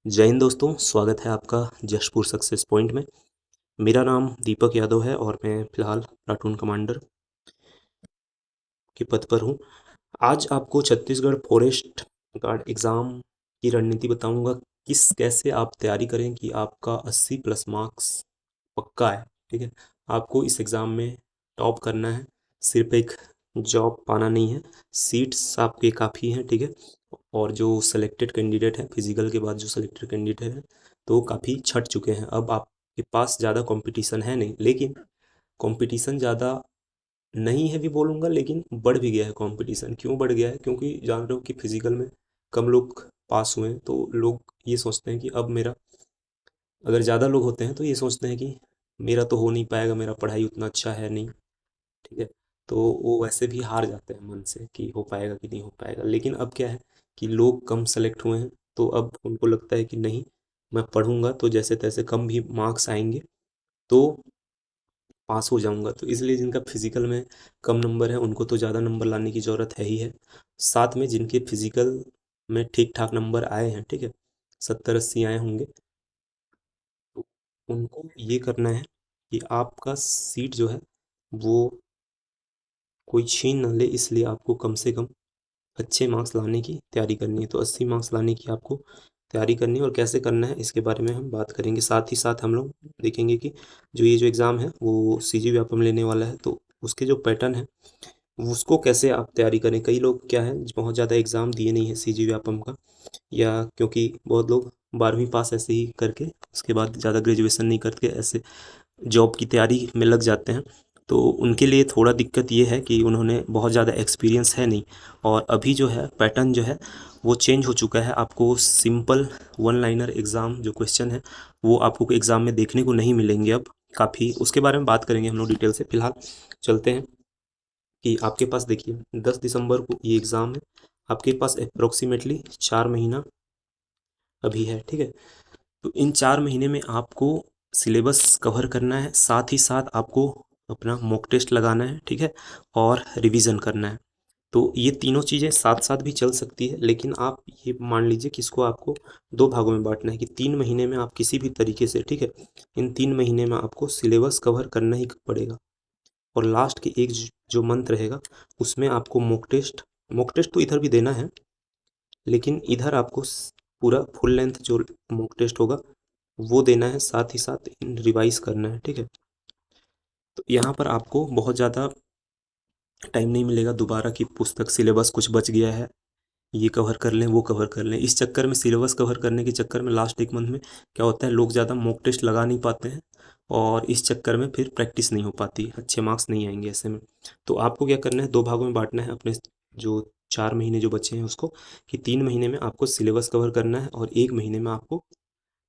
जय हिंद दोस्तों, स्वागत है आपका जशपुर सक्सेस पॉइंट में। मेरा नाम दीपक यादव है और मैं फ़िलहाल प्लाटून कमांडर के पद पर हूँ। आज आपको छत्तीसगढ़ फॉरेस्ट गार्ड एग्ज़ाम की रणनीति बताऊँगा, कैसे आप तैयारी करें कि आपका 80 प्लस मार्क्स पक्का है। ठीक है, आपको इस एग्ज़ाम में टॉप करना है, सिर्फ एक जॉब पाना नहीं है। सीट्स आपके काफ़ी हैं, ठीक है। और जो सेलेक्टेड कैंडिडेट हैं, फिजिकल के बाद जो सेलेक्टेड कैंडिडेट हैं तो काफ़ी छट चुके हैं। अब आपके पास ज़्यादा कंपटीशन है नहीं, लेकिन कंपटीशन ज़्यादा नहीं है भी बोलूँगा, लेकिन बढ़ भी गया है कंपटीशन। क्यों बढ़ गया है? क्योंकि जान रहे हो कि फिजिकल में कम लोग पास हुए हैं, तो लोग ये सोचते हैं कि अब मेरा, अगर ज़्यादा लोग होते हैं तो ये सोचते हैं कि मेरा तो हो नहीं पाएगा, मेरा पढ़ाई उतना अच्छा है नहीं। ठीक है, तो वो वैसे भी हार जाते हैं मन से कि हो पाएगा कि नहीं हो पाएगा। लेकिन अब क्या है कि लोग कम सेलेक्ट हुए हैं, तो अब उनको लगता है कि नहीं, मैं पढ़ूंगा तो जैसे तैसे कम भी मार्क्स आएंगे तो पास हो जाऊंगा। तो इसलिए जिनका फिजिकल में कम नंबर है उनको तो ज़्यादा नंबर लाने की ज़रूरत है ही है। साथ में जिनके फिजिकल में ठीक ठाक नंबर आए हैं, ठीक है, 70-80 आए होंगे, तो उनको ये करना है कि आपका सीट जो है वो कोई छीन ना ले। इसलिए आपको कम से कम अच्छे मार्क्स लाने की तैयारी करनी है। तो 80 मार्क्स लाने की आपको तैयारी करनी है, और कैसे करना है इसके बारे में हम बात करेंगे। साथ ही साथ हम लोग देखेंगे कि जो ये जो एग्ज़ाम है वो सीजी व्यापम लेने वाला है, तो उसके जो पैटर्न है उसको कैसे आप तैयारी करें। कई लोग क्या है, बहुत ज़्यादा एग्ज़ाम दिए नहीं है सीजी व्यापम का, या क्योंकि बहुत लोग 12वीं पास ऐसे ही करके उसके बाद ज़्यादा ग्रेजुएशन नहीं करके ऐसे जॉब की तैयारी में लग जाते हैं। तो उनके लिए थोड़ा दिक्कत ये है कि उन्होंने बहुत ज़्यादा एक्सपीरियंस है नहीं, और अभी जो है पैटर्न जो है वो चेंज हो चुका है। आपको सिंपल वन लाइनर एग्ज़ाम जो क्वेश्चन है वो आपको एग्ज़ाम में देखने को नहीं मिलेंगे अब काफ़ी। उसके बारे में बात करेंगे हम लोग डिटेल से। फिलहाल चलते हैं कि आपके पास देखिए 10 दिसंबर को ये एग्ज़ाम है, आपके पास अप्रोक्सीमेटली 4 महीना अभी है, ठीक है। तो इन 4 महीने में आपको सिलेबस कवर करना है, साथ ही साथ आपको अपना मॉक टेस्ट लगाना है, ठीक है, और रिवीजन करना है। तो ये तीनों चीज़ें साथ साथ भी चल सकती है, लेकिन आप ये मान लीजिए कि इसको आपको दो भागों में बांटना है कि 3 महीने में आप किसी भी तरीके से, ठीक है, इन 3 महीने में आपको सिलेबस कवर करना ही पड़ेगा। और लास्ट के एक जो मंथ रहेगा उसमें आपको मॉक टेस्ट तो इधर भी देना है, लेकिन इधर आपको पूरा फुल लेंथ जो मॉक टेस्ट होगा वो देना है, साथ ही साथ रिवाइज करना है, ठीक है। तो यहाँ पर आपको बहुत ज़्यादा टाइम नहीं मिलेगा दोबारा की पुस्तक सिलेबस कुछ बच गया है, ये कवर कर लें वो कवर कर लें। इस चक्कर में, सिलेबस कवर करने के चक्कर में लास्ट एक मंथ में क्या होता है, लोग ज़्यादा मॉक टेस्ट लगा नहीं पाते हैं, और इस चक्कर में फिर प्रैक्टिस नहीं हो पाती, अच्छे मार्क्स नहीं आएंगे ऐसे में। तो आपको क्या करना है, दो भागों में बांटना है अपने जो 4 महीने जो बचे हैं उसको, कि 3 महीने में आपको सिलेबस कवर करना है और 1 महीने में आपको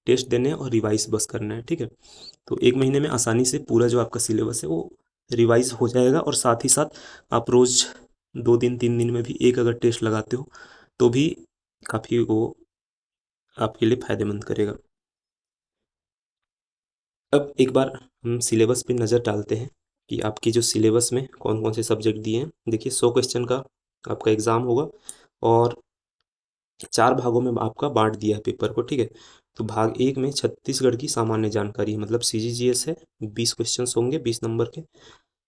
टेस्ट देने हैं और रिवाइज बस करना है, ठीक है। तो 1 महीने में आसानी से पूरा जो आपका सिलेबस है वो रिवाइज हो जाएगा, और साथ ही साथ आप रोज़ 2 दिन 3 दिन में भी एक अगर टेस्ट लगाते हो तो भी काफ़ी वो आपके लिए फ़ायदेमंद करेगा। अब एक बार हम सिलेबस पे नज़र डालते हैं कि आपकी जो सिलेबस में कौन कौन से सब्जेक्ट दिए हैं। देखिए 100 क्वेश्चन का आपका एग्ज़ाम होगा, और 4 भागों में आपका बांट दिया है पेपर को, ठीक है। तो भाग एक में छत्तीसगढ़ की सामान्य जानकारी है, मतलब सीजीजीएस है, 20 क्वेश्चन होंगे 20 नंबर के।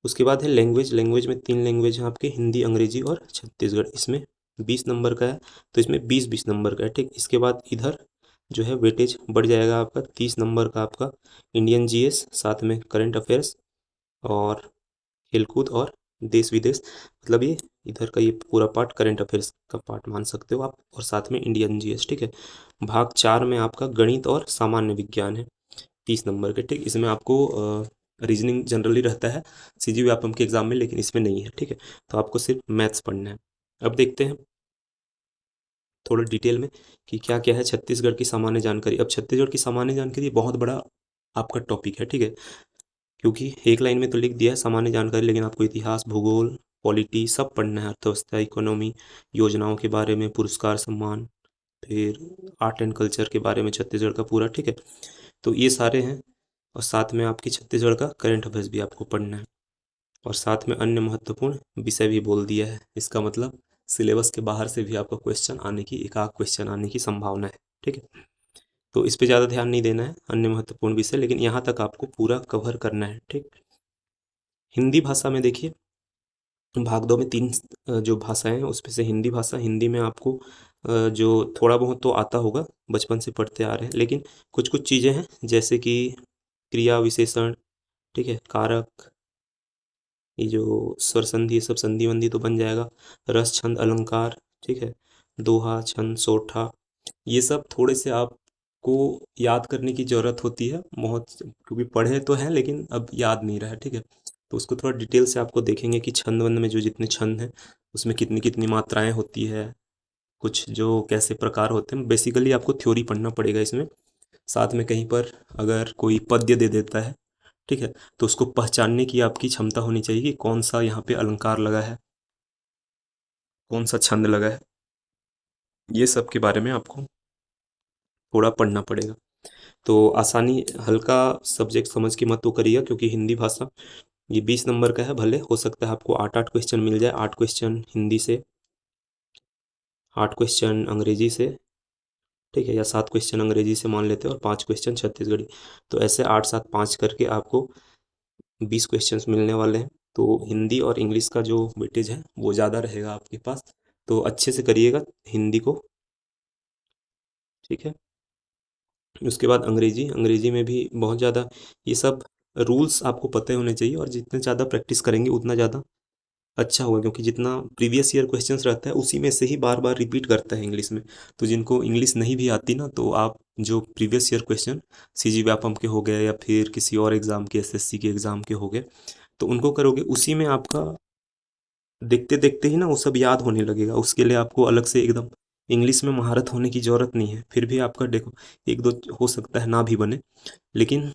उसके बाद है लैंग्वेज। लैंग्वेज में 3 लैंग्वेज हैं आपके, हिंदी, अंग्रेजी और छत्तीसगढ़। इसमें 20 नंबर का है, तो इसमें 20-20 नंबर का है, ठीक। इसके बाद इधर जो है वेटेज बढ़ जाएगा आपका, 30 नंबर का आपका इंडियन जीएस, साथ में करंट अफेयर्स और खेलकूद और देश विदेश। मतलब ये इधर का ये पूरा पार्ट करंट अफेयर्स का पार्ट मान सकते हो आप, और साथ में इंडियन जीएस, ठीक है। भाग चार में आपका गणित और सामान्य विज्ञान है, 30 नंबर के, ठीक। इसमें आपको रीजनिंग जनरली रहता है सीजी व्यापम के एग्जाम में, लेकिन इसमें नहीं है, ठीक है। तो आपको सिर्फ मैथ्स पढ़ना है। अब देखते हैं थोड़ा डिटेल में कि क्या क्या है छत्तीसगढ़ की सामान्य जानकारी। अब छत्तीसगढ़ की सामान्य जानकारी बहुत बड़ा आपका टॉपिक है, ठीक है, क्योंकि एक लाइन में तो लिख दिया है सामान्य जानकारी, लेकिन आपको इतिहास, भूगोल, पॉलिटी सब पढ़ना है, अर्थव्यवस्था, इकोनॉमी, योजनाओं के बारे में, पुरस्कार, सम्मान, फिर आर्ट एंड कल्चर के बारे में छत्तीसगढ़ का पूरा, ठीक है। तो ये सारे हैं, और साथ में आपकी छत्तीसगढ़ का करंट अफेयर्स भी आपको पढ़ना है, और साथ में अन्य महत्वपूर्ण विषय भी बोल दिया है। इसका मतलब सिलेबस के बाहर से भी आपका क्वेश्चन आने की, एक आध क्वेश्चन आने की संभावना है, ठीक है। तो इस पे ज़्यादा ध्यान नहीं देना है, अन्य महत्वपूर्ण विषय, लेकिन यहाँ तक आपको पूरा कवर करना है, ठीक। हिंदी भाषा में देखिए, भाग 2 में 3 जो भाषाएं हैं उसमें से हिंदी भाषा, हिंदी में आपको जो थोड़ा बहुत तो आता होगा, बचपन से पढ़ते आ रहे हैं, लेकिन कुछ कुछ चीज़ें हैं जैसे कि क्रिया विशेषण, ठीक है, कारक, ये जो स्वर संधि, ये सब संधि वंधि तो बन जाएगा, रस छंद अलंकार, ठीक है, दोहा छंद सोठा, ये सब थोड़े से आपको याद करने की ज़रूरत होती है बहुत, क्योंकि पढ़े तो हैं लेकिन अब याद नहीं रहा है, ठीक है। तो उसको थोड़ा डिटेल से आपको देखेंगे कि छंद वंद में जो जितने छंद हैं उसमें कितनी कितनी मात्राएं होती है, कुछ जो कैसे प्रकार होते हैं, बेसिकली आपको थ्योरी पढ़ना पड़ेगा इसमें। साथ में कहीं पर अगर कोई पद्य दे देता है, ठीक है, तो उसको पहचानने की आपकी क्षमता होनी चाहिए कि कौन सा यहाँ पे अलंकार लगा है, कौन सा छंद लगा है, ये सब के बारे में आपको थोड़ा पढ़ना पड़ेगा। तो आसानी, हल्का सब्जेक्ट समझ के मत वो करिएगा, क्योंकि हिंदी भाषा ये 20 नंबर का है, भले हो सकता है आपको 8 8 क्वेश्चन मिल जाए, 8 क्वेश्चन हिंदी से, 8 क्वेश्चन अंग्रेजी से, ठीक है, या 7 क्वेश्चन अंग्रेजी से मान लेते हैं और 5 क्वेश्चन छत्तीसगढ़ी, तो ऐसे 8 7 5 करके आपको 20 क्वेश्चन मिलने वाले हैं। तो हिंदी और इंग्लिश का जो वेटेज है वो ज़्यादा रहेगा आपके पास, तो अच्छे से करिएगा हिंदी को, ठीक है। उसके बाद अंग्रेजी, अंग्रेजी में भी बहुत ज़्यादा ये सब रूल्स आपको पते होने चाहिए, और जितने ज़्यादा प्रैक्टिस करेंगे उतना ज़्यादा अच्छा होगा, क्योंकि जितना प्रीवियस ईयर क्वेश्चंस रहता है उसी में से ही बार बार रिपीट करता है इंग्लिश में। तो जिनको इंग्लिश नहीं भी आती ना, तो आप जो previous year question CG Vyapam के हो गए या फिर किसी और एग्ज़ाम के, एसएससी के एग्ज़ाम के हो गए, तो उनको करोगे उसी में आपका देखते देखते ही ना वो सब याद होने लगेगा। उसके लिए आपको अलग से एकदम इंग्लिश में महारत होने की ज़रूरत नहीं है, फिर भी आपका देखो एक दो हो सकता है ना भी बने, लेकिन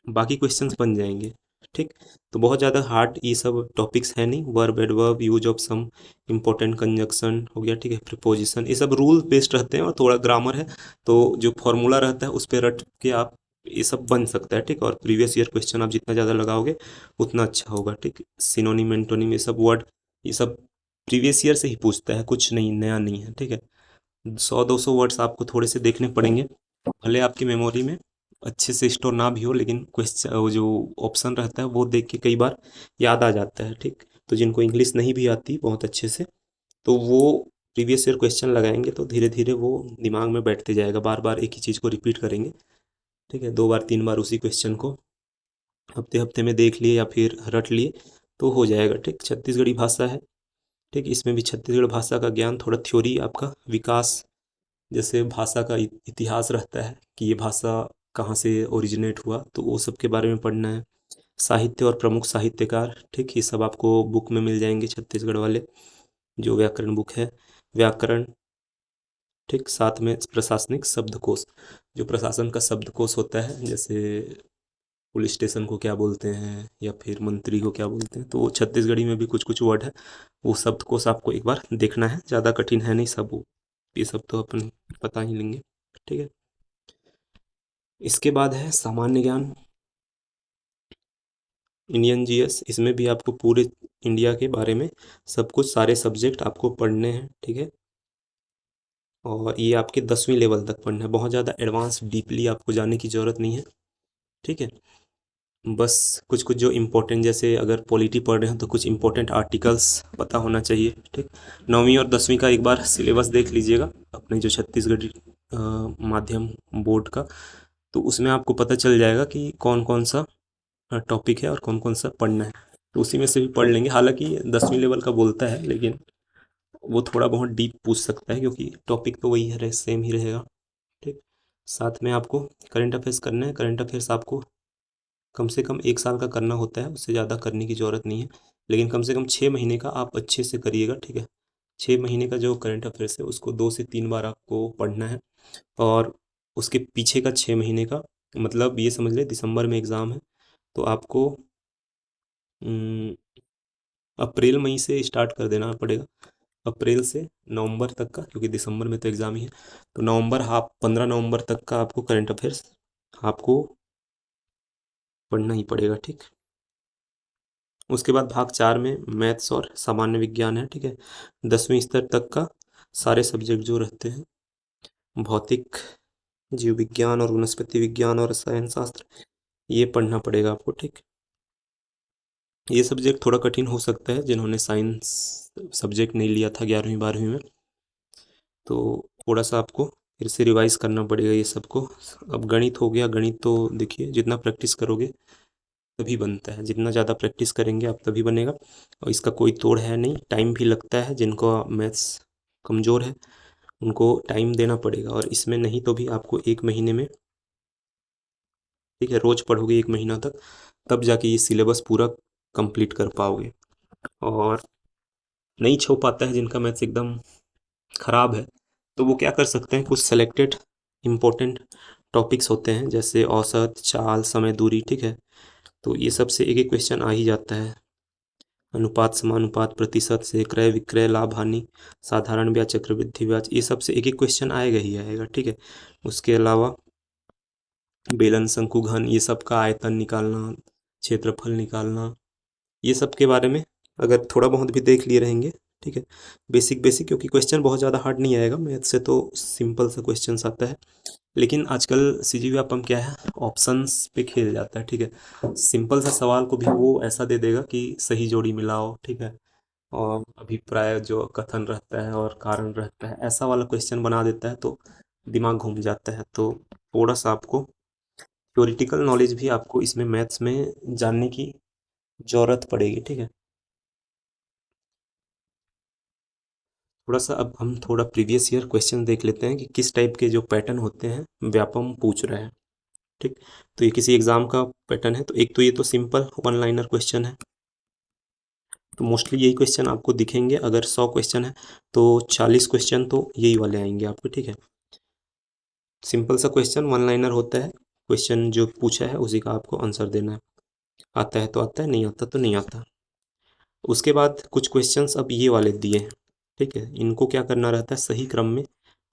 बाकी क्वेश्चंस बन जाएंगे, ठीक। तो बहुत ज़्यादा हार्ड ये सब टॉपिक्स है नहीं, verb adverb, use of some important conjunction हो गया, ठीक है, प्रीपोजिशन, ये सब रूल बेस्ड रहते हैं, और थोड़ा ग्रामर है, तो जो फॉर्मूला रहता है उस पर रट के आप ये सब बन सकता है, ठीक। और प्रीवियस ईयर क्वेश्चन आप जितना ज़्यादा लगाओगे उतना अच्छा होगा, ठीक। सिनोनिम एंटोनिम ये सब वर्ड, ये सब प्रीवियस ईयर से ही पूछता है, कुछ नहीं नया नहीं है, ठीक है। 100 200 वर्ड्स आपको थोड़े से देखने पड़ेंगे, भले आपकी मेमोरी में अच्छे से स्टोर ना भी हो, लेकिन क्वेश्चन वो जो ऑप्शन रहता है वो देख के कई बार याद आ जाता है, ठीक। तो जिनको इंग्लिश नहीं भी आती बहुत अच्छे से, तो वो प्रीवियस ईयर क्वेश्चन लगाएंगे तो धीरे धीरे वो दिमाग में बैठते जाएगा, बार बार एक ही चीज़ को रिपीट करेंगे, ठीक है, 2 बार 3 बार उसी क्वेश्चन को हफ्ते हफ्ते में देख लिए या फिर रट लिए तो हो जाएगा, ठीक। छत्तीसगढ़ी भाषा है, ठीक, इसमें भी छत्तीसगढ़ भाषा का ज्ञान थोड़ा थ्योरी आपका विकास, जैसे भाषा का इतिहास रहता है कि ये भाषा कहाँ से ओरिजिनेट हुआ, तो वो सब के बारे में पढ़ना है। साहित्य और प्रमुख साहित्यकार, ठीक, ये सब आपको बुक में मिल जाएंगे छत्तीसगढ़ वाले, जो व्याकरण बुक है, व्याकरण, ठीक। साथ में प्रशासनिक शब्दकोश, जो प्रशासन का शब्दकोश होता है, जैसे पुलिस स्टेशन को क्या बोलते हैं या फिर मंत्री को क्या बोलते हैं, तो वो छत्तीसगढ़ी में भी कुछ कुछ वर्ड है, वो शब्दकोश आपको एक बार देखना है, ज़्यादा कठिन है नहीं सब वो, ये सब तो अपन पता ही लेंगे, ठीक है। इसके बाद है सामान्य ज्ञान, इंडियन जीएस, इसमें भी आपको पूरे इंडिया के बारे में सब कुछ, सारे सब्जेक्ट आपको पढ़ने हैं, ठीक है। और ये आपके 10वीं लेवल तक पढ़ना है, बहुत ज़्यादा एडवांस डीपली आपको जाने की ज़रूरत नहीं है, ठीक है। बस कुछ कुछ जो इम्पोर्टेंट, जैसे अगर पॉलिटी पढ़ रहे हैं तो कुछ इम्पोर्टेंट आर्टिकल्स पता होना चाहिए, ठीक। 9वीं और 10वीं का एक बार सिलेबस देख लीजिएगा अपने जो छत्तीसगढ़ माध्यम बोर्ड का, तो उसमें आपको पता चल जाएगा कि कौन कौन सा टॉपिक है और कौन कौन सा पढ़ना है, तो उसी में से भी पढ़ लेंगे। हालांकि 10वीं लेवल का बोलता है, लेकिन वो थोड़ा बहुत डीप पूछ सकता है, क्योंकि टॉपिक तो वही है, सेम ही रहेगा, ठीक। साथ में आपको करंट अफेयर्स करना है, करंट अफेयर्स आपको कम से कम 1 साल का करना होता है, उससे ज़्यादा करने की ज़रूरत नहीं है, लेकिन कम से कम 6 महीने का आप अच्छे से करिएगा, ठीक है। 6 महीने का जो करंट अफेयर्स है उसको 2 से 3 बार आपको पढ़ना है, और उसके पीछे का 6 महीने का, मतलब ये समझ ले दिसंबर में एग्ज़ाम है, तो आपको अम, अप्रैल मई से स्टार्ट कर देना पड़ेगा, अप्रैल से नवंबर तक का, क्योंकि दिसंबर में तो एग्ज़ाम ही है, तो नवंबर हाफ 15 नवंबर तक का आपको करंट अफेयर्स आपको पढ़ना ही पड़ेगा, ठीक। उसके बाद भाग 4 में मैथ्स और सामान्य विज्ञान है, ठीक है, 10वीं स्तर तक का सारे सब्जेक्ट जो रहते हैं, भौतिक जीव विज्ञान और वनस्पति विज्ञान और रसायन शास्त्र, ये पढ़ना पड़ेगा आपको, ठीक। ये सब्जेक्ट थोड़ा कठिन हो सकता है जिन्होंने साइंस सब्जेक्ट नहीं लिया था 11वीं 12वीं में, तो थोड़ा सा आपको फिर से रिवाइज करना पड़ेगा ये सबको। अब गणित हो गया, गणित तो देखिए जितना प्रैक्टिस करोगे तभी बनता है, जितना ज़्यादा प्रैक्टिस करेंगे आप तभी बनेगा, और इसका कोई तोड़ है नहीं, टाइम भी लगता है, जिनको मैथ्स कमज़ोर है उनको टाइम देना पड़ेगा, और इसमें नहीं तो भी आपको 1 महीने में, ठीक है, रोज़ पढ़ोगे 1 महीना तक, तब जाके ये सिलेबस पूरा कंप्लीट कर पाओगे। और नहीं छो पाता है जिनका मैथ्स एकदम ख़राब है, तो वो क्या कर सकते हैं, कुछ सेलेक्टेड इम्पोर्टेंट टॉपिक्स होते हैं जैसे औसत, चाल, समय, दूरी, ठीक है, तो ये सब से एक एक क्वेश्चन आ ही जाता है। अनुपात, समानुपात, प्रतिशत से, क्रय विक्रय, लाभ हानि, साधारण ब्याज, चक्रवृद्धि ब्याज, ये सब से एक एक क्वेश्चन आएगा ही आएगा, ठीक है। उसके अलावा बेलन, शंकु, घन, ये सब का आयतन निकालना, क्षेत्रफल निकालना, ये सब के बारे में अगर थोड़ा बहुत भी देख लिए रहेंगे, ठीक है, बेसिक बेसिक, क्योंकि क्वेश्चन बहुत ज़्यादा हार्ड नहीं आएगा, मैथ से तो सिंपल सा क्वेश्चन आता है। लेकिन आजकल सीजीव्यापम क्या है, ऑप्शंस पे खेल जाता है, ठीक है। सिंपल सा सवाल को भी वो ऐसा दे देगा कि सही जोड़ी मिलाओ, ठीक है, और अभिप्राय जो कथन रहता है और कारण रहता है, ऐसा वाला क्वेश्चन बना देता है, तो दिमाग घूम जाता है। तो थोड़ा सा आपको थ्योरेटिकल नॉलेज भी आपको इसमें मैथ्स में जानने की ज़रूरत पड़ेगी, ठीक है। थोड़ा सा अब हम थोड़ा प्रीवियस ईयर क्वेश्चन देख लेते हैं कि किस टाइप के जो पैटर्न होते हैं व्यापम पूछ रहे हैं, ठीक। तो ये किसी एग्जाम का पैटर्न है, तो एक तो ये तो सिंपल वन लाइनर क्वेश्चन है, तो मोस्टली यही क्वेश्चन आपको दिखेंगे। अगर 100 क्वेश्चन है तो 40 क्वेश्चन तो यही वाले आएंगे आपको, ठीक है। सिंपल सा क्वेश्चन वन लाइनर होता है, क्वेश्चन जो पूछा है उसी का आपको आंसर देना है, आता है तो आता है, नहीं आता तो नहीं आता। उसके बाद कुछ क्वेश्चंस अब ये वाले दिए हैं, ठीक है, इनको क्या करना रहता है, सही क्रम में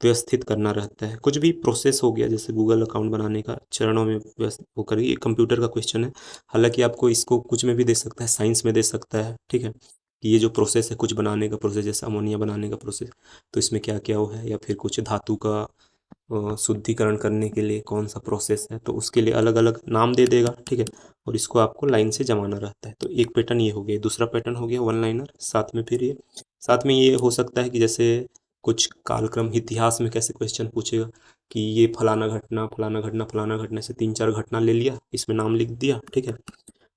व्यवस्थित करना रहता है। कुछ भी प्रोसेस हो गया जैसे गूगल अकाउंट बनाने का, चरणों में व्यस्त होकर, ये कंप्यूटर का क्वेश्चन है, हालांकि आपको इसको कुछ में भी दे सकता है, साइंस में दे सकता है, ठीक है, कि ये जो प्रोसेस है कुछ बनाने का प्रोसेस, जैसे अमोनिया बनाने का प्रोसेस, तो इसमें क्या क्या वो है, या फिर कुछ धातु का शुद्धिकरण करने के लिए कौन सा प्रोसेस है, तो उसके लिए अलग अलग नाम दे देगा, ठीक है, और इसको आपको लाइन से जमाना रहता है। तो एक पैटर्न ये हो गया, दूसरा पैटर्न हो गया वन लाइनर, साथ में फिर ये, साथ में ये हो सकता है कि जैसे कुछ कालक्रम इतिहास में कैसे क्वेश्चन पूछेगा कि ये फलाना घटना फलाना घटना फलाना घटना से 3 4 घटना ले लिया, इसमें नाम लिख दिया, ठीक है।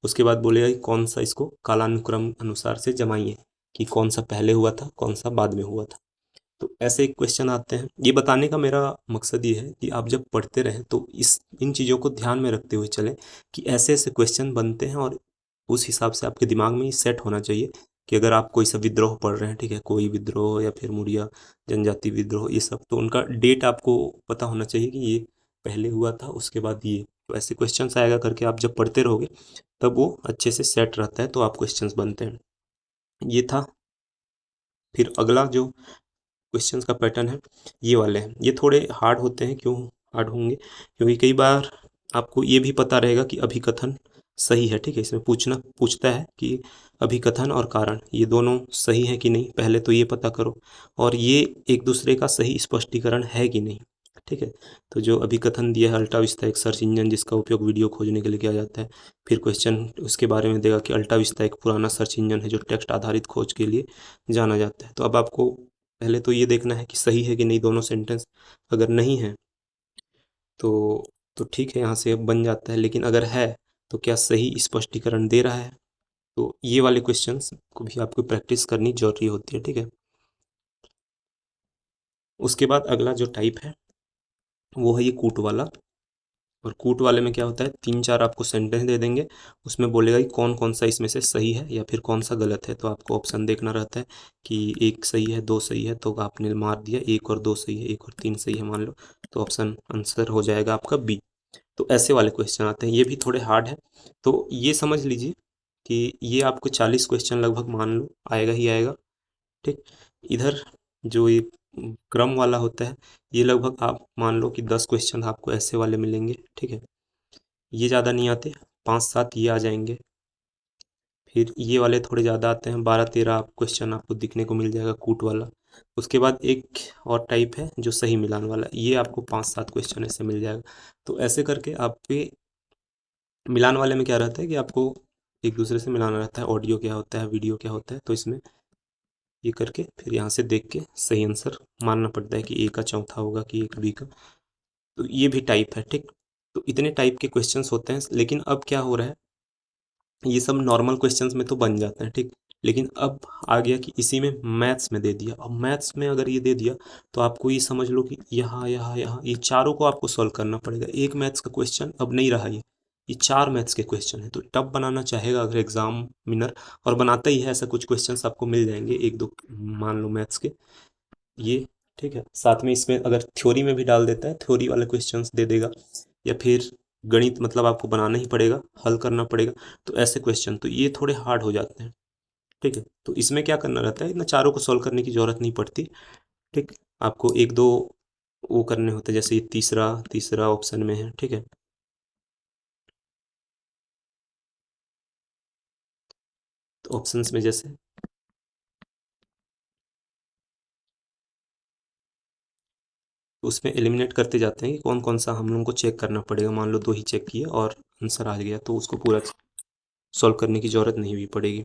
उसके बाद बोलेगा कि कौन सा इसको कालानुक्रम अनुसार से जमाइए, कि कौन सा पहले हुआ था कौन सा बाद में हुआ था। तो ऐसे क्वेश्चन आते हैं। ये बताने का मेरा मकसद ये है कि आप जब पढ़ते रहें तो इस इन चीज़ों को ध्यान में रखते हुए चलें कि ऐसे ऐसे क्वेश्चन बनते हैं, और उस हिसाब से आपके दिमाग में ये सेट होना चाहिए कि अगर आप कोई सा विद्रोह पढ़ रहे हैं, ठीक है, कोई विद्रोह या फिर मुड़िया जनजाति विद्रोह, ये सब, तो उनका डेट आपको पता होना चाहिए कि ये पहले हुआ था उसके बाद ये, तो ऐसे क्वेश्चन आएगा करके आप जब पढ़ते रहोगे तब वो अच्छे से सेट रहता है, तो आप क्वेश्चंस बनते हैं। ये था। फिर अगला जो क्वेश्चंस का पैटर्न है ये वाले हैं, ये थोड़े हार्ड होते हैं। क्यों हार्ड होंगे, क्योंकि कई बार आपको ये भी पता रहेगा कि अभिकथन सही है, ठीक है, इसमें पूछता है कि अभिकथन और कारण ये दोनों सही है कि नहीं, पहले तो ये पता करो, और ये एक दूसरे का सही स्पष्टीकरण है कि नहीं, ठीक है। तो जो अभिकथन दिया है, अल्टा विस्ता एक सर्च इंजन जिसका उपयोग वीडियो खोजने के लिए किया जाता है, फिर क्वेश्चन उसके बारे में देगा कि अल्टा विस्ता एक पुराना सर्च इंजन है जो टेक्स्ट आधारित खोज के लिए जाना जाता है। तो अब आपको पहले तो ये देखना है कि सही है कि नहीं दोनों सेंटेंस, अगर नहीं है तो ठीक है, यहाँ से बन जाता है, लेकिन अगर है तो क्या सही स्पष्टीकरण दे रहा है, तो ये वाले क्वेश्चंस को भी आपको प्रैक्टिस करनी जरूरी होती है, ठीक है। उसके बाद अगला जो टाइप है वो है ये कूट वाला, और कूट वाले में क्या होता है, 3 4 आपको सेंटेंस दे देंगे, उसमें बोलेगा कि कौन कौन सा इसमें से सही है या फिर कौन सा गलत है, तो आपको ऑप्शन देखना रहता है कि एक सही है दो सही है, तो आपने मार दिया एक और दो सही है, एक और तीन सही है मान लो, तो ऑप्शन आंसर हो जाएगा आपका बी। तो ऐसे वाले क्वेश्चन आते हैं, ये भी थोड़े हार्ड है। तो ये समझ लीजिए कि ये आपको 40 क्वेश्चन लगभग मान लो आएगा ही आएगा, ठीक। इधर जो ये क्रम वाला होता है, ये लगभग आप मान लो कि 10 क्वेश्चन आपको ऐसे वाले मिलेंगे, ठीक है, ये ज़्यादा नहीं आते, 5 7 ये आ जाएंगे। फिर ये वाले थोड़े ज़्यादा आते हैं, 12 13 क्वेश्चन आपको दिखने को मिल जाएगा कूट वाला। उसके बाद एक और टाइप है जो सही मिलान वाला, ये आपको 5-7 क्वेश्चन ऐसे मिल जाएगा। तो ऐसे करके आप पे मिलान वाले में क्या रहता है कि आपको एक दूसरे से मिलाना रहता है, ऑडियो क्या होता है, वीडियो क्या होता है, तो इसमें ये करके फिर यहाँ से देख के सही आंसर मानना पड़ता है कि ए का चौथा होगा कि एक बी का। तो ये भी टाइप है, ठीक। तो इतने टाइप के क्वेश्चंस होते हैं, लेकिन अब क्या हो रहा है, ये सब नॉर्मल क्वेश्चंस में तो बन जाते हैं, ठीक। लेकिन अब आ गया कि इसी में मैथ्स में दे दिया। अब मैथ्स में अगर ये दे दिया तो आपको ये समझ लो कि यहाँ यहाँ यहाँ ये चारों को आपको सॉल्व करना पड़ेगा। एक मैथ्स का क्वेश्चन अब नहीं रहा, ये चार मैथ्स के क्वेश्चन है। तो टफ बनाना चाहेगा अगर एग्जामिनर, और बनाता ही है ऐसा, कुछ क्वेश्चंस आपको मिल जाएंगे एक दो, मान लो मैथ्स के ये, ठीक है। साथ में इसमें अगर थ्योरी में भी डाल देता है, थ्योरी वाले क्वेश्चंस दे देगा, या फिर गणित मतलब आपको बनाना ही पड़ेगा, हल करना पड़ेगा। तो ऐसे क्वेश्चन तो ये थोड़े हार्ड हो जाते हैं, ठीक है। तो इसमें क्या करना रहता है, इतना चारों को सॉल्व करने की जरूरत नहीं पड़ती, ठीक। आपको एक दो वो करने होते हैं, जैसे ये तीसरा तीसरा ऑप्शन में है, ठीक है। तो ऑप्शंस में जैसे उसमें एलिमिनेट करते जाते हैं कि कौन कौन सा हम लोगों को चेक करना पड़ेगा। मान लो दो ही चेक किए और आंसर आ गया, तो उसको पूरा सॉल्व करने की जरूरत नहीं भी पड़ेगी।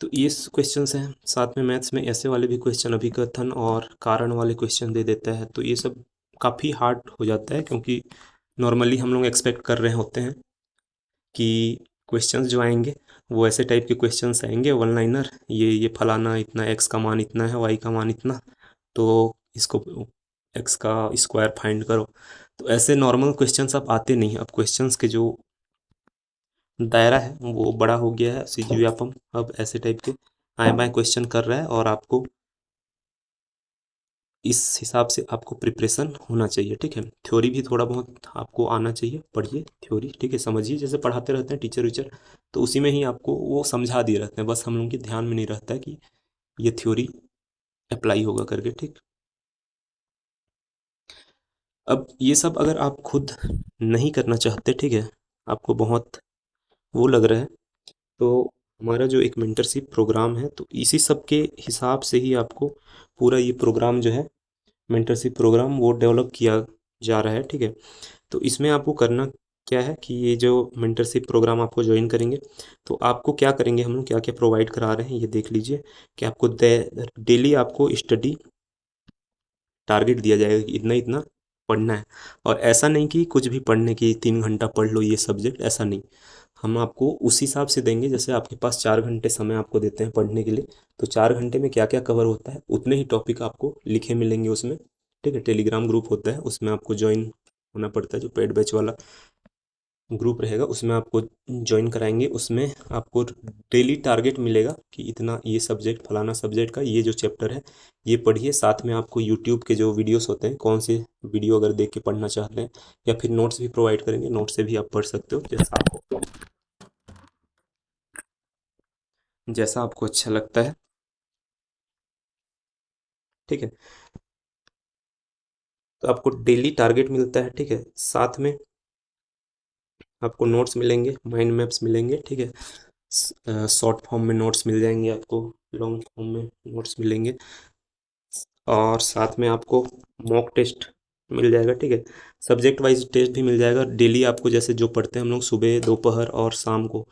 तो ये क्वेश्चंस हैं। साथ में मैथ्स में ऐसे वाले भी क्वेश्चन, अभिकथन और कारण वाले क्वेश्चन दे देता है। तो ये सब काफ़ी हार्ड हो जाता है, क्योंकि नॉर्मली हम लोग एक्सपेक्ट कर रहे होते हैं कि क्वेश्चंस जो आएंगे वो ऐसे टाइप के क्वेश्चंस आएंगे, वन लाइनर, ये फलाना इतना, एक्स का मान इतना है, वाई का मान इतना, तो इसको एक्स का स्क्वायर फाइंड करो। तो ऐसे नॉर्मल क्वेश्चंस अब आते नहीं। अब क्वेश्चंस के जो दायरा है वो बड़ा हो गया है, सीजी व्यापम अब ऐसे टाइप के आए बाएं क्वेश्चन कर रहा है, और आपको इस हिसाब से आपको प्रिपरेशन होना चाहिए, ठीक है। थ्योरी भी थोड़ा बहुत आपको आना चाहिए, पढ़िए थ्योरी, ठीक है, समझिए, जैसे पढ़ाते रहते हैं टीचर वीचर, तो उसी में ही आपको वो समझा दिए रहते हैं, बस हम लोगों के ध्यान में नहीं रहता है कि ये थ्योरी अप्लाई होगा करके, ठीक। अब ये सब अगर आप खुद नहीं करना चाहते, ठीक है, आपको बहुत वो लग रहा है, तो हमारा जो एक मेंटरशिप प्रोग्राम है, तो इसी सब के हिसाब से ही आपको पूरा ये प्रोग्राम जो है, मेंटरशिप प्रोग्राम, वो डेवलप किया जा रहा है, ठीक है। तो इसमें आपको करना क्या है कि ये जो मेंटरशिप प्रोग्राम आपको ज्वाइन करेंगे, तो आपको क्या करेंगे, हम लोग क्या क्या प्रोवाइड करा रहे हैं ये देख लीजिए। कि आपको डेली आपको स्टडी टारगेट दिया जाएगा कि इतना इतना पढ़ना है। और ऐसा नहीं कि कुछ भी पढ़ने की 3 घंटा पढ़ लो ये सब्जेक्ट, ऐसा नहीं। हम आपको उस हिसाब से देंगे, जैसे आपके पास 4 घंटे समय आपको देते हैं पढ़ने के लिए, तो 4 घंटे में क्या क्या कवर होता है उतने ही टॉपिक आपको लिखे मिलेंगे उसमें, ठीक है। टेलीग्राम ग्रुप होता है, उसमें आपको ज्वाइन होना पड़ता है, जो पेड बैच वाला ग्रुप रहेगा उसमें आपको ज्वाइन कराएंगे। उसमें आपको डेली टारगेट मिलेगा कि इतना ये सब्जेक्ट, फलाना सब्जेक्ट का ये जो चैप्टर है ये पढ़िए। साथ में आपको यूट्यूब के जो वीडियोस होते हैं, कौन से वीडियो अगर देख के पढ़ना चाहते हैं, या फिर नोट्स भी प्रोवाइड करेंगे, नोट से भी आप पढ़ सकते हो, जैसा आपको अच्छा लगता है, ठीक है। तो आपको डेली टारगेट मिलता है, ठीक है। साथ में आपको नोट्स मिलेंगे, माइंड मैप्स मिलेंगे, ठीक है। शॉर्ट फॉर्म में नोट्स मिल जाएंगे आपको, लॉन्ग फॉर्म में नोट्स मिलेंगे, और साथ में आपको मॉक टेस्ट मिल जाएगा, ठीक है। सब्जेक्ट वाइज टेस्ट भी मिल जाएगा डेली आपको, जैसे जो पढ़ते हैं हम लोग सुबह, दोपहर और शाम को,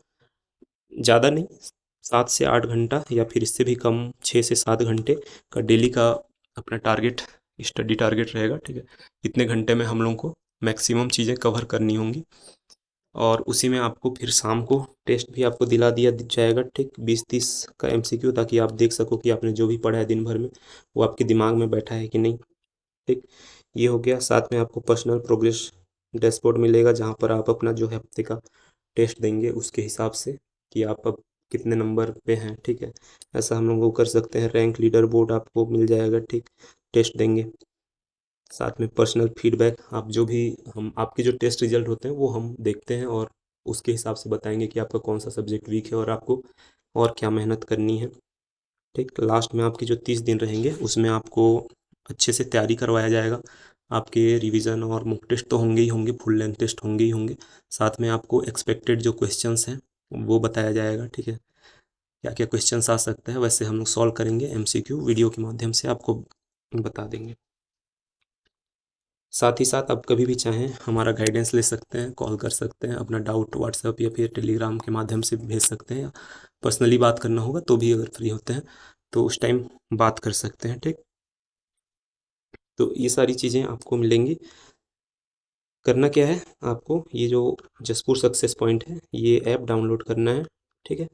ज़्यादा नहीं, 7 से 8 घंटा या फिर इससे भी कम, 6 से 7 घंटे का डेली का अपना टारगेट, स्टडी टारगेट रहेगा, ठीक है। इतने घंटे में हम लोगों को मैक्सिमम चीज़ें कवर करनी होंगी, और उसी में आपको फिर शाम को टेस्ट भी आपको दिला दिया जाएगा, ठीक, 20-30 का एमसीक्यू, ताकि आप देख सको कि आपने जो भी पढ़ा है दिन भर में वो आपके दिमाग में बैठा है कि नहीं, ठीक। ये हो गया। साथ में आपको पर्सनल प्रोग्रेस डैशबोर्ड मिलेगा, जहाँ पर आप अपना जो है हफ्ते का टेस्ट देंगे उसके हिसाब से कि आप अब कितने नंबर पे हैं, ठीक है। ऐसा हम लोग वो कर सकते हैं। रैंक लीडर बोर्ड आपको मिल जाएगा, ठीक, टेस्ट देंगे। साथ में पर्सनल फीडबैक, आप जो भी, हम आपके जो टेस्ट रिजल्ट होते हैं वो हम देखते हैं, और उसके हिसाब से बताएंगे कि आपका कौन सा सब्जेक्ट वीक है और आपको और क्या मेहनत करनी है, ठीक। लास्ट में आपके जो 30 दिन रहेंगे उसमें आपको अच्छे से तैयारी करवाया जाएगा। आपके रिवीजन और मॉक टेस्ट तो होंगे ही होंगे, फुल लेंथ टेस्ट होंगे ही होंगे। साथ में आपको एक्सपेक्टेड जो क्वेश्चंस हैं वो बताया जाएगा, ठीक है। क्या क्या क्वेश्चंस आ सकते हैं, वैसे हम लोग सॉल्व करेंगे, एमसीक्यू वीडियो के माध्यम से आपको बता देंगे। साथ ही साथ आप कभी भी चाहें हमारा गाइडेंस ले सकते हैं, कॉल कर सकते हैं, अपना डाउट व्हाट्सएप या फिर टेलीग्राम के माध्यम से भेज सकते हैं, या पर्सनली बात करना होगा तो भी अगर फ्री होते हैं तो उस टाइम बात कर सकते हैं, ठीक। तो ये सारी चीज़ें आपको मिलेंगी। करना क्या है आपको, ये जो जसपुर सक्सेस पॉइंट है ये ऐप डाउनलोड करना है, ठीक है।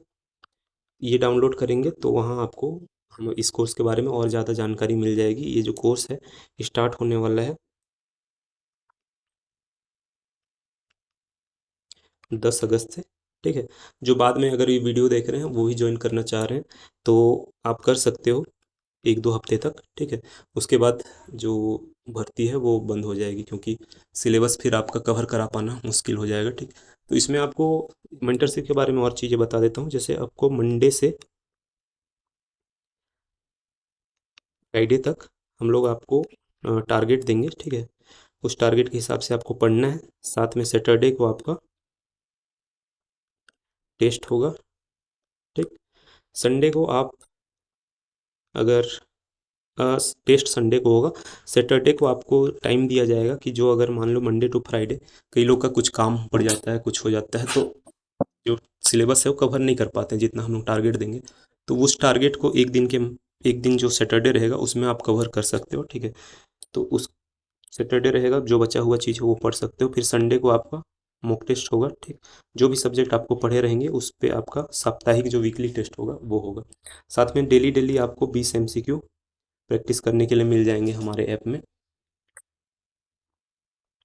ये डाउनलोड करेंगे तो वहाँ आपको हम इस कोर्स के बारे में और ज़्यादा जानकारी मिल जाएगी। ये जो कोर्स है स्टार्ट होने वाला है 10 अगस्त से, ठीक है। जो बाद में अगर ये वीडियो देख रहे हैं वो भी ज्वाइन करना चाह रहे हैं तो आप कर सकते हो 1-2 हफ्ते तक, ठीक है। उसके बाद जो भर्ती है वो बंद हो जाएगी, क्योंकि सिलेबस फिर आपका कवर करा पाना मुश्किल हो जाएगा, ठीक। तो इसमें आपको मेंटरशिप के बारे में और चीज़ें बता देता हूँ। जैसे आपको मंडे से फ्राइडे तक हम लोग आपको टारगेट देंगे, ठीक है। उस टारगेट के हिसाब से आपको पढ़ना है। साथ में सैटरडे को आपका टेस्ट होगा, ठीक। संडे को आप अगर टेस्ट संडे को होगा, सैटरडे को आपको टाइम दिया जाएगा कि जो अगर मान लो मंडे टू फ्राइडे कई लोग का कुछ काम पड़ जाता है, कुछ हो जाता है, तो जो सिलेबस है वो कवर नहीं कर पाते हैं जितना हम लोग टारगेट देंगे। तो उस टारगेट को एक दिन जो सैटरडे रहेगा उसमें आप कवर कर सकते हो, ठीक है। तो उस सैटरडे रहेगा, जो बचा हुआ चीज़ है वो पढ़ सकते हो। फिर संडे को आपका मॉक टेस्ट होगा, ठीक। जो भी सब्जेक्ट आपको पढ़े रहेंगे उस पे आपका साप्ताहिक जो वीकली टेस्ट होगा वो होगा। साथ में डेली डेली आपको 20 MCQ प्रैक्टिस करने के लिए मिल जाएंगे हमारे ऐप में।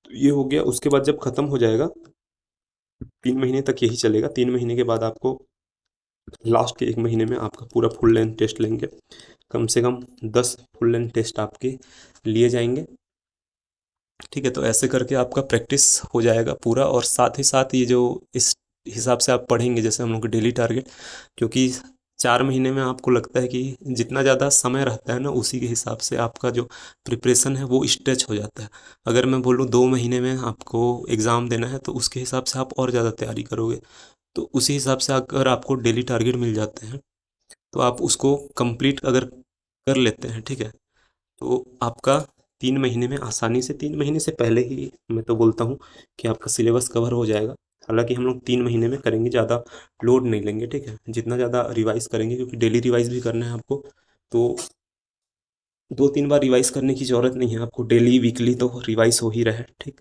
तो ये हो गया। उसके बाद जब ख़त्म हो जाएगा, 3 महीने तक यही चलेगा। 3 महीने के बाद आपको लास्ट के 1 महीने में आपका पूरा फुल लेंथ टेस्ट लेंगे। कम से कम 10 फुल लेंथ टेस्ट आपके लिए जाएंगे, ठीक है। तो ऐसे करके आपका प्रैक्टिस हो जाएगा पूरा। और साथ ही साथ ये जो इस हिसाब से आप पढ़ेंगे, जैसे हम लोग का डेली टारगेट, क्योंकि 4 महीने में आपको लगता है कि जितना ज़्यादा समय रहता है ना उसी के हिसाब से आपका जो प्रिपरेशन है वो स्ट्रेच हो जाता है। अगर मैं बोलूँ 2 महीने में आपको एग्ज़ाम देना है तो उसके हिसाब से आप और ज़्यादा तैयारी करोगे। तो उसी हिसाब से अगर आपको डेली टारगेट मिल जाते हैं तो आप उसको कंप्लीट अगर कर लेते हैं, ठीक है, तो आपका 3 महीने में आसानी से, 3 महीने से पहले ही मैं तो बोलता हूँ कि आपका सिलेबस कवर हो जाएगा। हालांकि हम लोग 3 महीने में करेंगे, ज़्यादा लोड नहीं लेंगे, ठीक है। जितना ज़्यादा रिवाइज करेंगे, क्योंकि डेली रिवाइज भी करना है आपको, तो 2-3 बार रिवाइज करने की ज़रूरत नहीं है आपको। डेली वीकली तो रिवाइज हो ही रहा है, ठीक।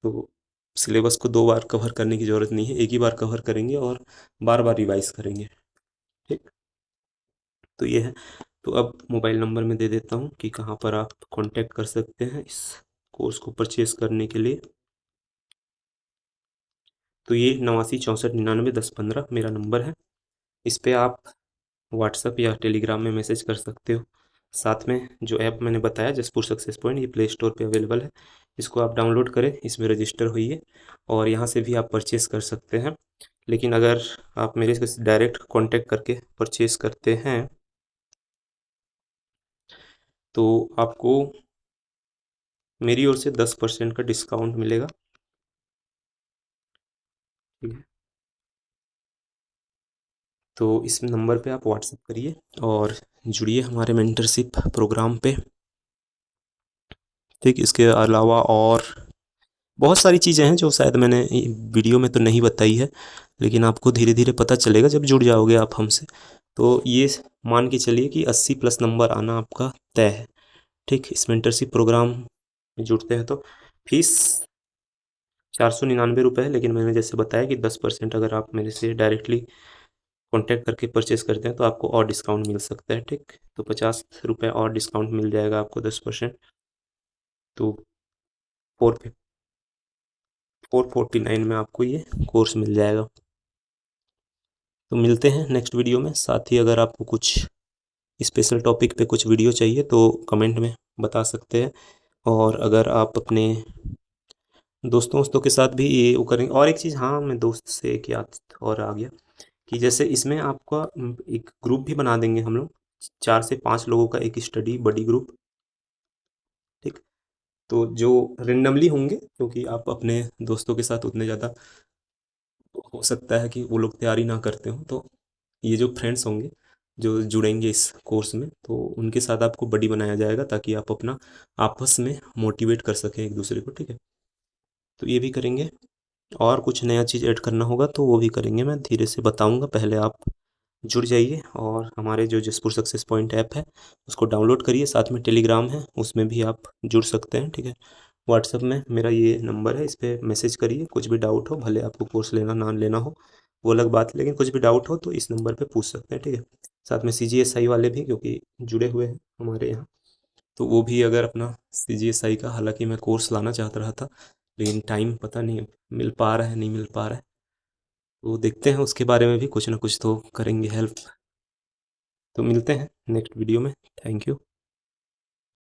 तो सिलेबस को 2 बार कवर करने की ज़रूरत नहीं है, एक ही बार कवर करेंगे और बार बार रिवाइज करेंगे, ठीक। तो ये है। तो अब मोबाइल नंबर मैं दे देता हूँ कि कहाँ पर आप कांटेक्ट कर सकते हैं इस कोर्स को परचेज करने के लिए। तो ये 89 64 99 10 15 मेरा नंबर है। इस पे आप व्हाट्सएप या टेलीग्राम में मैसेज कर सकते हो। साथ में जो ऐप मैंने बताया जसपुर सक्सेस पॉइंट, ये प्ले स्टोर पे अवेलेबल है। इसको आप डाउनलोड करें, इसमें रजिस्टर होइए और यहाँ से भी आप परचेज़ कर सकते हैं। लेकिन अगर आप मेरे से डायरेक्ट कांटेक्ट करके परचेज़ करते हैं तो आपको मेरी ओर से 10% का डिस्काउंट मिलेगा, ठीक है। तो इस नंबर पे आप व्हाट्सएप करिए और जुड़िए हमारे मेंटरशिप प्रोग्राम पे, ठीक। इसके अलावा और बहुत सारी चीज़ें हैं जो शायद मैंने वीडियो में तो नहीं बताई है, लेकिन आपको धीरे धीरे पता चलेगा जब जुड़ जाओगे आप हमसे। तो ये मान के चलिए कि 80+ नंबर आना आपका तय है, ठीक। इस मेंटरशिप प्रोग्राम में जुड़ते हैं तो फीस 499 रुपये है, लेकिन मैंने जैसे बताया कि 10% अगर आप मेरे से डायरेक्टली कॉन्टैक्ट करके परचेस करते हैं तो आपको और डिस्काउंट मिल सकता है, ठीक। तो 50 रुपये और डिस्काउंट मिल जाएगा आपको, 10%। तो 449 में आपको ये कोर्स मिल जाएगा। तो मिलते हैं नेक्स्ट वीडियो में। साथ ही अगर आपको कुछ स्पेशल टॉपिक पे कुछ वीडियो चाहिए तो कमेंट में बता सकते हैं। और अगर आप अपने दोस्तों वोस्तों के साथ भी ये वो करेंगे। और एक चीज़, हाँ, मैं दोस्त से एक याद और आ गया कि जैसे इसमें आपका एक ग्रुप भी बना देंगे हम लोग, 4 से 5 लोगों का एक स्टडी बडी ग्रुप, ठीक। तो जो रेंडमली होंगे, क्योंकि आप अपने दोस्तों के साथ उतने ज़्यादा हो सकता है कि वो लोग तैयारी ना करते हो, तो ये जो फ्रेंड्स होंगे जो जुड़ेंगे इस कोर्स में, तो उनके साथ आपको बडी बनाया जाएगा ताकि आप अपना आपस में मोटिवेट कर सकें एक दूसरे को, ठीक है। तो ये भी करेंगे, और कुछ नया चीज़ ऐड करना होगा तो वो भी करेंगे, मैं धीरे से बताऊंगा। पहले आप जुड़ जाइए और हमारे जो जसपुर सक्सेस पॉइंट ऐप है उसको डाउनलोड करिए, साथ में टेलीग्राम है उसमें भी आप जुड़ सकते हैं, ठीक है। व्हाट्सअप में मेरा ये नंबर है, इस पर मैसेज करिए, कुछ भी डाउट हो, भले आपको कोर्स लेना ना लेना हो वो अलग बात है, लेकिन कुछ भी डाउट हो तो इस नंबर पे पूछ सकते हैं, ठीक है। साथ में CGSI वाले भी क्योंकि जुड़े हुए हैं हमारे यहाँ, तो वो भी अगर अपना CGSI का, हालांकि मैं कोर्स लाना चाहता रहा था लेकिन टाइम पता नहीं मिल पा रहा है नहीं मिल पा रहा है, तो देखते हैं उसके बारे में भी कुछ ना कुछ तो करेंगे हेल्प। तो मिलते हैं नेक्स्ट वीडियो में। Thank you.